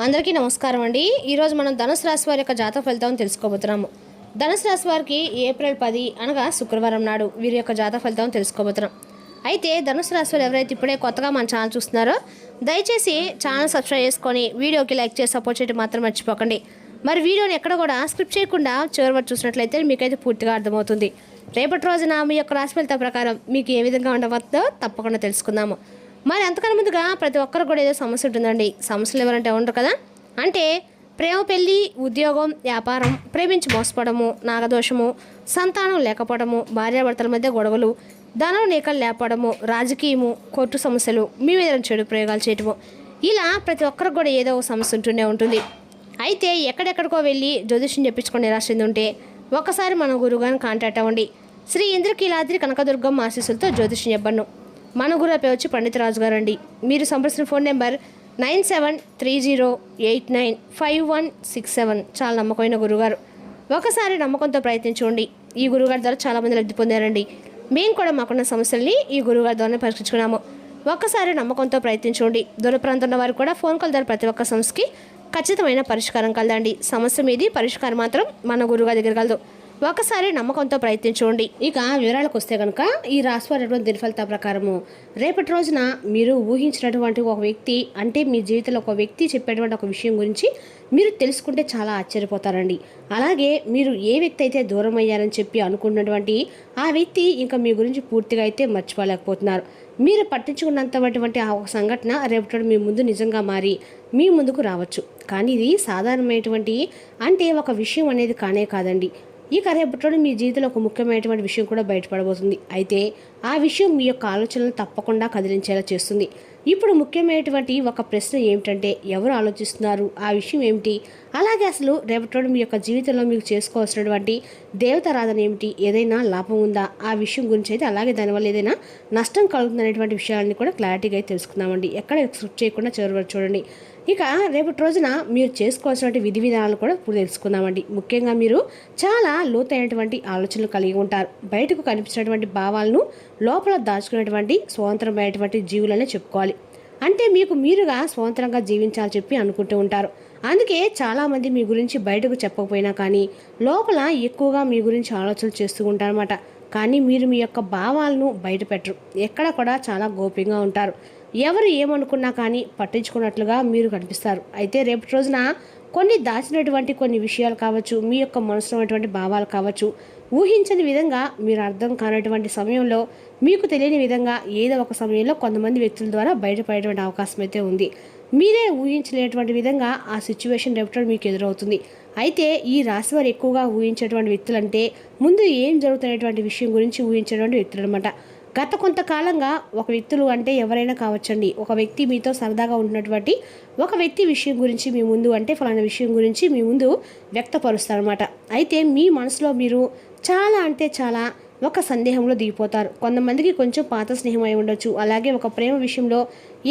అందరికీ నమస్కారం అండి. ఈరోజు మనం ధనుసు రాశి వారి యొక్క జాతక ఫలితం తెలుసుకోబోతున్నాము. ధనుసు రాశి వారికి ఏప్రిల్ 10 అనగా శుక్రవారం నాడు వీరి యొక్క జాతక ఫలితం తెలుసుకోబోతున్నాం. అయితే ధనుసు రాశి వారు ఎవరైతే ఇప్పుడే కొత్తగా మన ఛానల్ చూస్తున్నారో దయచేసి ఛానల్ సబ్స్క్రైబ్ చేసుకొని వీడియోకి లైక్ చేసి సపోర్ట్ చేయడం మాత్రం మర్చిపోకండి. మరి వీడియోని ఎక్కడ కూడా స్క్రిప్ట్ చేయకుండా చివరి వరకు చూసినట్లయితే మీకైతే పూర్తిగా అర్థమవుతుంది. రేపటి రోజున మీ యొక్క రాశి ఫలితం ప్రకారం మీకు ఏ విధంగా ఉండవద్దో తప్పకుండా తెలుసుకుందాము. మరి అంతకన్నా ముందుగా ప్రతి ఒక్కరు కూడా ఏదో సమస్య ఉంటుందండి. సమస్యలు ఎవరంటే ఉండరు కదా. అంటే ప్రేమ, పెళ్ళి, ఉద్యోగం, వ్యాపారం, ప్రేమించి మోసపడము, నాగదోషము, సంతానం లేకపోవడము, భార్యాభర్తల మధ్య గొడవలు, ధనం నీకలు లేపడము, రాజకీయము, కోర్టు సమస్యలు, మీ మీద చెడు ప్రయోగాలు చేయటము, ఇలా ప్రతి ఒక్కరికి కూడా ఏదో ఒక సమస్య ఉంటూనే ఉంటుంది. అయితే ఎక్కడెక్కడికో వెళ్ళి జ్యోతిష్యం చెప్పించుకొని నిరాశ ఉంటే ఒక్కసారి మన గురువుగారిని కాంటాక్ట్ అవ్వండి. శ్రీ ఇంద్రకీలాద్రి కనకదుర్గం ఆశీస్సులతో జ్యోతిష్యం చెప్పను. మన గురువు పేరు వచ్చి పండిత రాజు గారు అండి. మీరు సంప్రదించిన ఫోన్ నెంబర్ 9730895167. చాలా నమ్మకమైన గురుగారు. ఒకసారి నమ్మకంతో ప్రయత్నించుకోండి. ఈ గురుగారి ద్వారా చాలామంది లబ్ధి పొందారండి. మేము కూడా మాకున్న సమస్యల్ని ఈ గురుగారి ద్వారా పరీక్షించుకున్నాము. ఒక్కసారి నమ్మకంతో ప్రయత్నించుకోండి. దూర ప్రాంతంలో వారు కూడా ఫోన్ కాల్ ద్వారా ప్రతి ఒక్క సమస్యకి ఖచ్చితమైన పరిష్కారం కలదండి. సమస్య మీది పరిష్కారం మాత్రం మన గురుగారి దగ్గర కలదు. ఒకసారి నమ్మకంతో ప్రయత్నించుకోండి. ఇక వివరాలకు వస్తే కనుక ఈ రాశివారి దిన ఫలితాల ప్రకారము రేపటి రోజున మీరు ఊహించినటువంటి ఒక వ్యక్తి, అంటే మీ జీవితంలో ఒక వ్యక్తి చెప్పేటువంటి ఒక విషయం గురించి మీరు తెలుసుకుంటే చాలా ఆశ్చర్యపోతారండి. అలాగే మీరు ఏ వ్యక్తి అయితే దూరం అయ్యారని చెప్పి అనుకున్నటువంటి ఆ వ్యక్తి ఇంకా మీ గురించి పూర్తిగా అయితే మర్చిపోలేకపోతున్నారు. మీరు పట్టించుకున్నంతటువంటి ఆ ఒక సంఘటన రేపటి మీ ముందు నిజంగా మారి మీ ముందుకు రావచ్చు. కానీ ఇది సాధారణమైనటువంటి అంటే ఒక విషయం అనేది కానే కాదండి. ఈ రేపటి మీ జీవితంలో ఒక ముఖ్యమైనటువంటి విషయం కూడా బయటపడబోతుంది. అయితే ఆ విషయం మీ యొక్క ఆలోచనలు తప్పకుండా కదిలించేలా చేస్తుంది. ఇప్పుడు ముఖ్యమైనటువంటి ఒక ప్రశ్న ఏమిటంటే, ఎవరు ఆలోచిస్తున్నారు, ఆ విషయం ఏమిటి, అలాగే అసలు రేపటి మీ యొక్క జీవితంలో మీకు చేసుకోవాల్సినటువంటి దేవతారాధన ఏమిటి, ఏదైనా లాభం ఉందా, ఆ విషయం గురించి అయితే అలాగే దానివల్ల ఏదైనా నష్టం కలుగుతుందనేటువంటి విషయాలని కూడా క్లారిటీగా అయితే తెలుసుకుందామండి. ఎక్కడ స్కిప్ చేయకుండా చివరి వరకు చూడండి. ఇక రేపటి రోజున మీరు చేసుకోవాల్సినటువంటి విధి విధానాలు కూడా ఇప్పుడు తెలుసుకుందామండి. ముఖ్యంగా మీరు చాలా లోతైనటువంటి ఆలోచనలు కలిగి ఉంటారు. బయటకు కనిపించినటువంటి భావాలను లోపల దాచుకునేటువంటి స్వతంత్రమైనటువంటి జీవులనే చెప్పుకోవాలి. అంటే మీకు మీరుగా స్వతంత్రంగా జీవించాలని చెప్పి అనుకుంటూ ఉంటారు. అందుకే చాలామంది మీ గురించి బయటకు చెప్పకపోయినా కానీ లోపల ఎక్కువగా మీ గురించి ఆలోచనలు చేస్తూ ఉంటారన్నమాట. కానీ మీరు మీ యొక్క భావాలను బయట పెట్టరు. ఎక్కడ కూడా చాలా గోప్యంగా ఉంటారు. ఎవరు ఏమనుకున్నా కానీ పట్టించుకున్నట్లుగా మీరు కనిపిస్తారు. అయితే రేపటి రోజున కొన్ని దాచినటువంటి కొన్ని విషయాలు కావచ్చు, మీ యొక్క మనసులో ఉన్నటువంటి భావాలు కావచ్చు, ఊహించని విధంగా మీరు అర్థం కానటువంటి సమయంలో మీకు తెలియని విధంగా ఏదో ఒక సమయంలో కొంతమంది వ్యక్తుల ద్వారా బయటపడేటువంటి అవకాశం అయితే ఉంది. మీరే ఊహించలేనటువంటి విధంగా ఆ సిచ్యువేషన్ రేపటి మీకు ఎదురవుతుంది. అయితే ఈ రాశి వారు ఎక్కువగా ఊహించేటువంటి వ్యక్తులు అంటే ముందు ఏం జరుగుతున్నటువంటి విషయం గురించి ఊహించేటువంటి వ్యక్తులు అనమాట. గత కొంతకాలంగా ఒక వ్యక్తులు అంటే ఎవరైనా కావచ్చండి. ఒక వ్యక్తి మీతో సరదాగా ఉన్నటువంటి ఒక వ్యక్తి విషయం గురించి మీ ముందు అంటే ఫలానా విషయం గురించి మీ ముందు వ్యక్తపరుస్తారనమాట. అయితే మీ మనసులో మీరు చాలా అంటే చాలా ఒక సందేహంలో దిగిపోతారు. కొంతమందికి కొంచెం పాత స్నేహం అయి ఉండొచ్చు. అలాగే ఒక ప్రేమ విషయంలో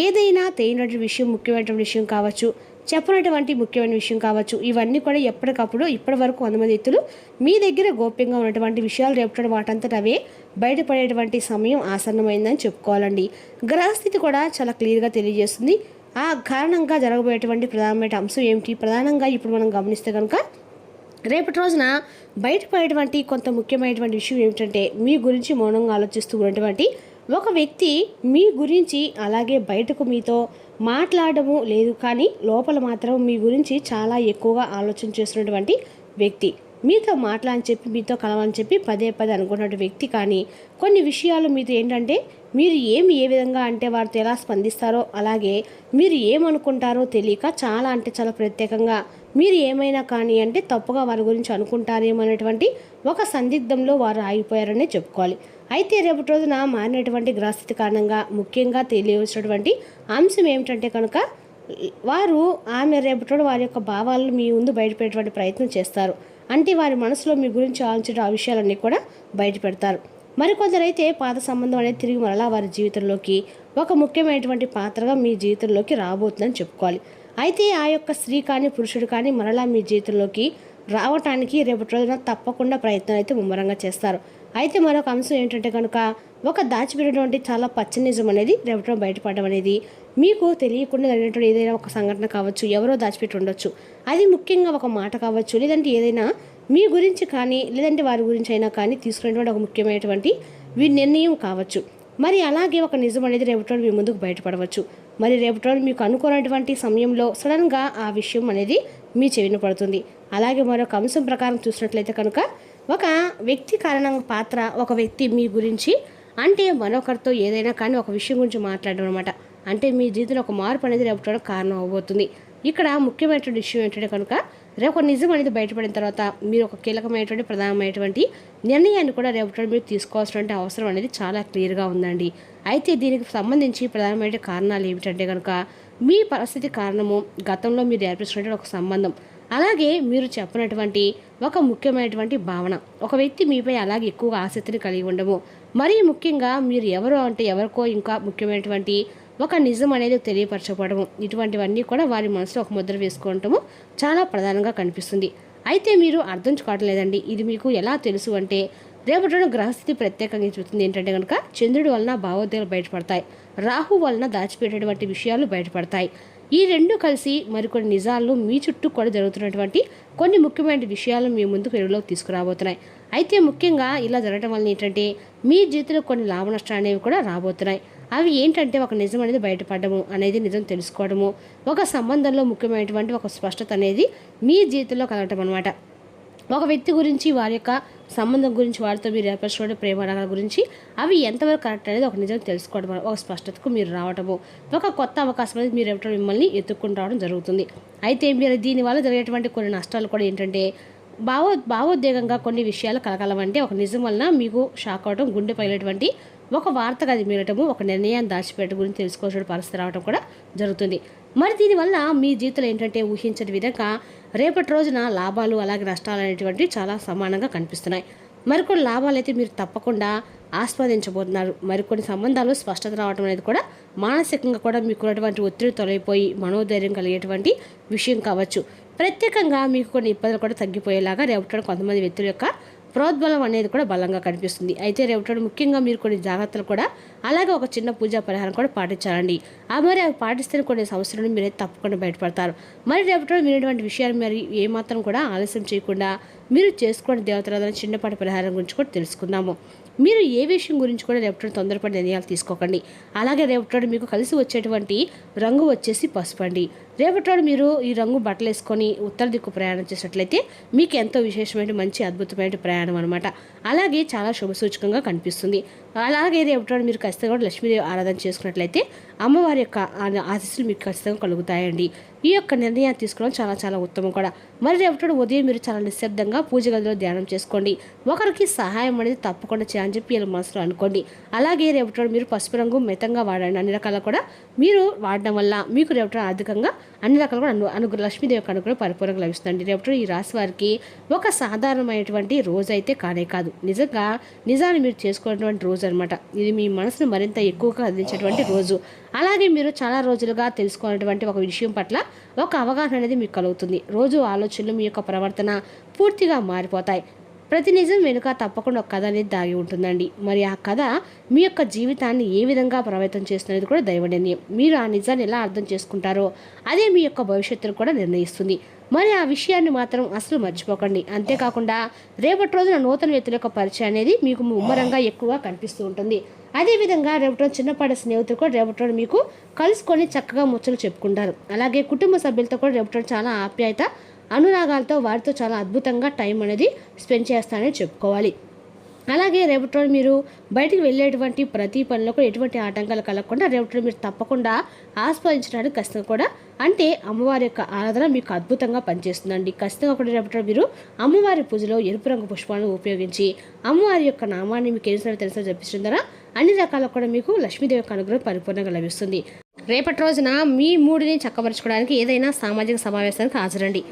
ఏదైనా తెలియనటువంటి విషయం, ముఖ్యమైనటువంటి విషయం కావచ్చు, చెప్పినటువంటి ముఖ్యమైన విషయం కావచ్చు. ఇవన్నీ కూడా ఎప్పటికప్పుడు ఇప్పటి వరకు 100 మంది వ్యక్తులు మీ దగ్గర గోప్యంగా ఉన్నటువంటి విషయాలు రేపటి వాటంతట అవే బయటపడేటువంటి సమయం ఆసన్నమైందని చెప్పుకోవాలండి. గ్రహస్థితి కూడా చాలా క్లియర్గా తెలియజేస్తుంది. ఆ కారణంగా జరగబోయేటువంటి ప్రధానమైన అంశం ఏమిటి, ప్రధానంగా ఇప్పుడు మనం గమనిస్తే కనుక రేపటి రోజున బయటపడేటువంటి కొంత ముఖ్యమైనటువంటి విషయం ఏమిటంటే, మీ గురించి మౌనంగా ఆలోచిస్తూ ఉన్నటువంటి ఒక వ్యక్తి మీ గురించి అలాగే బయటకు మీతో మాట్లాడము లేదు, కానీ లోపల మాత్రం మీ గురించి చాలా ఎక్కువగా ఆలోచన చేస్తున్నటువంటి వ్యక్తి, మీతో మాట్లాడని చెప్పి మీతో కలవని చెప్పి పదే పదే అనుకున్నటువంటి వ్యక్తి. కానీ కొన్ని విషయాలు మీతో ఏంటంటే మీరు ఏ విధంగా అంటే వారితో ఎలా స్పందిస్తారో, అలాగే మీరు ఏమనుకుంటారో తెలియక చాలా అంటే చాలా ప్రత్యేకంగా మీరు ఏమైనా కానీ అంటే తప్పుగా వారి గురించి అనుకుంటారేమో అనేటువంటి ఒక సందిగ్ధంలో వారు ఆగిపోయారనే చెప్పుకోవాలి. అయితే రేపటి రోజున మారినటువంటి గ్రహస్థితి కారణంగా ముఖ్యంగా తెలియవలసినటువంటి అంశం ఏమిటంటే కనుక వారు రేపటి వారి యొక్క భావాలను మీ ముందు బయటపెట్టేటువంటి ప్రయత్నం చేస్తారు. అంటే వారి మనసులో మీ గురించి ఆలోచించే ఆ విషయాలన్నీ కూడా బయట పెడతారు. మరికొందరైతే పాత సంబంధం అనేది తిరిగి మరలా వారి జీవితంలోకి ఒక ముఖ్యమైనటువంటి పాత్రగా మీ జీవితంలోకి రాబోతుందని చెప్పుకోవాలి. అయితే ఆ యొక్క స్త్రీ కానీ పురుషుడు కానీ మరలా మీ జీవితంలోకి రావటానికి రేపటి రోజున తప్పకుండా ప్రయత్నం అయితే ముమ్మరంగా చేస్తారు. అయితే మరొక అంశం ఏంటంటే కనుక ఒక దాచిపెట్టినటువంటి చాలా పచ్చని నిజం అనేది రేపటి బయటపడడం అనేది మీకు తెలియకుండా జరిగినటువంటి ఏదైనా ఒక సంఘటన కావచ్చు, ఎవరో దాచిపెట్టి ఉండొచ్చు. అది ముఖ్యంగా ఒక మాట కావచ్చు, లేదంటే ఏదైనా మీ గురించి కానీ లేదంటే వారి గురించి అయినా కానీ తీసుకునేటువంటి ఒక ముఖ్యమైనటువంటి నిర్ణయం కావచ్చు. మరి అలాగే ఒక నిజం అనేది రేపటి మీ ముందుకు బయటపడవచ్చు. మరి రేపటి మీకు అనుకోనటువంటి సమయంలో సడన్గా ఆ విషయం అనేది మీ చెవిన పడుతుంది. అలాగే మరొక అంశం ప్రకారం చూసినట్లయితే కనుక ఒక వ్యక్తి కారణంగా పాత్ర, ఒక వ్యక్తి మీ గురించి అంటే మరొకరితో ఏదైనా కానీ ఒక విషయం గురించి మాట్లాడడం అనమాట. అంటే మీ జీవితంలో ఒక మార్పు అనేది రేపటి కారణం అవబోతుంది. ఇక్కడ ముఖ్యమైనటువంటి విషయం ఏంటంటే కనుక రేపు నిజం అనేది బయటపడిన తర్వాత మీరు ఒక కీలకమైనటువంటి ప్రధానమైనటువంటి నిర్ణయాన్ని కూడా రేపటి మీరు తీసుకోవాల్సినటువంటి అవసరం అనేది చాలా క్లియర్గా ఉందండి. అయితే దీనికి సంబంధించి ప్రధానమైన కారణాలు ఏమిటంటే కనుక మీ పరిస్థితి కారణము, గతంలో మీరు ఏర్పరిచినటువంటి ఒక సంబంధం, అలాగే మీరు చెప్పినటువంటి ఒక ముఖ్యమైనటువంటి భావన, ఒక వ్యక్తి మీపై అలాగే ఎక్కువగా ఆసక్తిని కలిగి ఉండము, మరీ ముఖ్యంగా మీరు ఎవరో అంటే ఎవరికో ఇంకా ముఖ్యమైనటువంటి ఒక నిజం అనేది తెలియపరచబడము, ఇటువంటివన్నీ కూడా వారి మనసులో ఒక ముద్ర వేసుకోవటము చాలా ప్రధానంగా కనిపిస్తుంది. అయితే మీరు అర్థం కావట్లేదండి. ఇది మీకు ఎలా తెలుసు అంటే రేపటి రోజున గ్రహస్థితి ప్రత్యేకంగా చూస్తుంది ఏంటంటే కనుక చంద్రుడి వలన భావోద్వేగాలు బయటపడతాయి, రాహు వలన దాచిపెట్టేటువంటి విషయాలు బయటపడతాయి. ఈ రెండు కలిసి మరికొన్ని నిజాలను మీ చుట్టూ కూడా జరుగుతున్నటువంటి కొన్ని ముఖ్యమైన విషయాలు మీ ముందుకు వెలుగులోకి తీసుకురాబోతున్నాయి. అయితే ముఖ్యంగా ఇలా జరగడం వల్ల ఏంటంటే మీ జీవితంలో కొన్ని లాభ నష్టాలు అనేవి కూడా రాబోతున్నాయి. అవి ఏంటంటే ఒక నిజం అనేది బయటపడము అనేది, నిజం తెలుసుకోవడము, ఒక సంబంధంలో ముఖ్యమైనటువంటి ఒక స్పష్టత అనేది మీ జీవితంలో కలగటం అనమాట. ఒక వ్యక్తి గురించి, వారి యొక్క సంబంధం గురించి, వారితో మీరు ఏర్పరచుకునే ప్రేమ గురించి అవి ఎంతవరకు కరెక్ట్ అనేది ఒక నిజం తెలుసుకోవడం, ఒక స్పష్టతకు మీరు రావడము, ఒక కొత్త అవకాశం అనేది మీరు ఎప్పుడో మిమ్మల్ని ఎత్తుకుని రావడం జరుగుతుంది. అయితే మీరు దీనివల్ల జరిగేటువంటి కొన్ని నష్టాలు కూడా ఏంటంటే భావోద్వేగంగా కొన్ని విషయాలు కలగలమంటే ఒక నిజం వలన మీకు షాక్ అవడం, గుండె పగిలేటువంటి ఒక వార్తగా అది మీరటము, ఒక నిర్ణయాన్ని దాచిపెట్టడం గురించి తెలుసుకోవాల్సిన పరిస్థితి రావడం కూడా జరుగుతుంది. మరి దీనివల్ల మీ జీవితంలో ఏంటంటే ఊహించని విధంగా రేపటి రోజున లాభాలు అలాగే నష్టాలు అనేటువంటివి చాలా సమానంగా కనిపిస్తున్నాయి. మరికొన్ని లాభాలు అయితే మీరు తప్పకుండా ఆస్వాదించబోతున్నారు. మరికొన్ని సంబంధాలు స్పష్టత రావడం అనేది కూడా మానసికంగా కూడా మీకున్నటువంటి ఒత్తిడి తొలగిపోయి మనోధైర్యం కలిగేటువంటి విషయం కావచ్చు. ప్రత్యేకంగా మీకు కొన్ని ఇబ్బందులు కూడా తగ్గిపోయేలాగా రేపటి కొంతమంది వ్యక్తుల యొక్క ప్రోద్బలం అనేది కూడా బలంగా కనిపిస్తుంది. అయితే రేపటి ముఖ్యంగా మీరు కొన్ని జాగ్రత్తలు కూడా అలాగే ఒక చిన్న పూజా పరిహారం కూడా పాటించాలండి. మరి అవి పాటిస్తే కొన్ని సమస్యలను మీరే తప్పకుండా బయటపడతారు. మరి రేపటి మీరేటువంటి విషయాలు మరి ఏమాత్రం కూడా ఆలస్యం చేయకుండా మీరు చేసుకునే దేవతల చిన్నపాటి పరిహారం గురించి కూడా తెలుసుకుందాము. మీరు ఏ విషయం గురించి కూడా రేపటి తొందరపడి నిర్ణయాలు తీసుకోకండి. అలాగే రేపటి మీకు కలిసి వచ్చేటువంటి రంగు వచ్చేసి పసుపు అండి. రేపటి మీరు ఈ రంగు బట్టలు వేసుకొని ఉత్తర దిక్కు ప్రయాణం చేసినట్లయితే మీకు ఎంతో విశేషమైన మంచి అద్భుతమైన ప్రయాణం అనమాట. అలాగే చాలా శుభసూచకంగా కనిపిస్తుంది. అలాగే రేపటి మీరు ఖచ్చితంగా లక్ష్మీదేవి ఆరాధన చేసుకున్నట్లయితే అమ్మవారి యొక్క ఆశీస్సులు మీకు ఖచ్చితంగా కలుగుతాయండి. ఈ యొక్క నిర్ణయాన్ని తీసుకోవడం చాలా చాలా ఉత్తమం కూడా. మరి రేపటి ఉదయం మీరు చాలా నిశ్శబ్దంగా పూజ గదిలో ధ్యానం చేసుకోండి. ఒకరికి సహాయం అనేది తప్పకుండా చేయాలని చెప్పి ఇలా మనసులో అనుకోండి. అలాగే రేపటి మీరు పసుపు రంగు మితంగా వాడండి. అన్ని రకాల కూడా మీరు వాడడం వల్ల మీకు రేపటి ఆర్థికంగా అన్ని రకాలు కూడా లక్ష్మీదేవి యొక్క అనుగ్రహం పరిపూర్ణంగా లభిస్తుంది. రేపటి ఈ రాశి వారికి ఒక సాధారణమైనటువంటి రోజు అయితే కానే కాదు, నిజాన్ని మీరు చేసుకునేటువంటి రోజు అనమాట. ఇది మీ మనసును మరింత ఎక్కువగా అందించేటువంటి రోజు. అలాగే మీరు చాలా రోజులుగా తెలుసుకునేటువంటి ఒక విషయం పట్ల ఒక అవగాహన అనేది మీకు కలుగుతుంది. రోజు ఆలోచనలు, మీ యొక్క ప్రవర్తన పూర్తిగా మారిపోతాయి. ప్రతి నిజం వెనుక తప్పకుండా ఒక కథ అనేది దాగి ఉంటుందండి. మరి ఆ కథ మీ యొక్క జీవితాన్ని ఏ విధంగా ప్రభావితం చేస్తున్నది కూడా దైవ నిర్ణయం. మీరు ఆ నిజాన్ని ఎలా అర్థం చేసుకుంటారో అదే మీ యొక్క భవిష్యత్తును కూడా నిర్ణయిస్తుంది. మరి ఆ విషయాన్ని మాత్రం అసలు మర్చిపోకండి. అంతేకాకుండా రేపటి రోజున నూతన వ్యక్తుల యొక్క పరిచయం అనేది మీకు ముమ్మరంగా ఎక్కువగా కనిపిస్తూ ఉంటుంది. అదేవిధంగా రేపటి చిన్నపాటి స్నేహితులు కూడా రేపటి మీకు కలుసుకొని చక్కగా ముచ్చలు చెప్పుకుంటారు. అలాగే కుటుంబ సభ్యులతో కూడా రేపటి చాలా ఆప్యాయత అనురాగాలతో వారితో చాలా అద్భుతంగా టైం అనేది స్పెండ్ చేస్తారని చెప్పుకోవాలి. అలాగే రేపటి మీరు బయటికి వెళ్ళేటువంటి ప్రతి పనిలో కూడా ఎటువంటి ఆటంకాలు కలగకుండా రేపటి మీరు తప్పకుండా ఆస్వాదించడానికి ఖచ్చితంగా కూడా అంటే అమ్మవారి యొక్క ఆరాధన మీకు అద్భుతంగా పనిచేస్తుందండి. ఖచ్చితంగా కూడా రేపటి మీరు అమ్మవారి పూజలో ఎరుపు రంగు పుష్పాలను ఉపయోగించి అమ్మవారి యొక్క నామాన్ని మీకు ఏం తెలుసో జపించడం ద్వారా అన్ని రకాల కూడా మీకు లక్ష్మీదేవి యొక్క అనుగ్రహం పరిపూర్ణంగా లభిస్తుంది. రేపటి రోజున మీ మూడిని చక్కబరచుకోవడానికి ఏదైనా సామాజిక సమావేశానికి హాజరండి.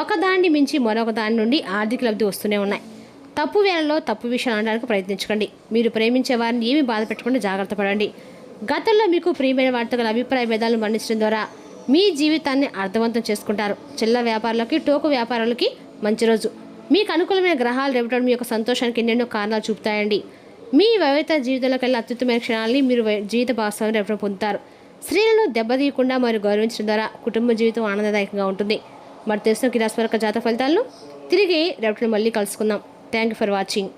ఒకదాన్ని మించి మరొక దాని నుండి ఆర్థిక లబ్ధి వస్తూనే ఉన్నాయి. తప్పు వేళలో తప్పు విషయాలు అనడానికి ప్రయత్నించకండి. మీరు ప్రేమించే వారిని ఏమీ బాధ పెట్టకుండా జాగ్రత్త పడండి. గతంలో మీకు ప్రియమైన వారితో గల అభిప్రాయ భేదాలను మన్నించడం ద్వారా మీ జీవితాన్ని అర్థవంతం చేసుకుంటారు. చిల్లర వ్యాపారులకి, టోకు వ్యాపారులకి మంచి రోజు. మీకు అనుకూలమైన గ్రహాలు రేపటి మీ యొక్క సంతోషానికి ఎన్నెన్నో కారణాలు చూపుతాయండి. మీ వైవాహిక జీవితంలో కల్లా అత్యుత్తమైన క్షణాలని మీరు జీవిత భాగస్వామిని రేపటి పొందుతారు. స్త్రీలను దెబ్బతీయకుండా మరియు గౌరవించడం ద్వారా కుటుంబ జీవితం ఆనందదాయకంగా ఉంటుంది. మరి తెలుసు ఈ రాశి వారి జాతక ఫలితాలను తిరిగి రేపటి మళ్ళీ కలుసుకుందాం. Thank you for watching.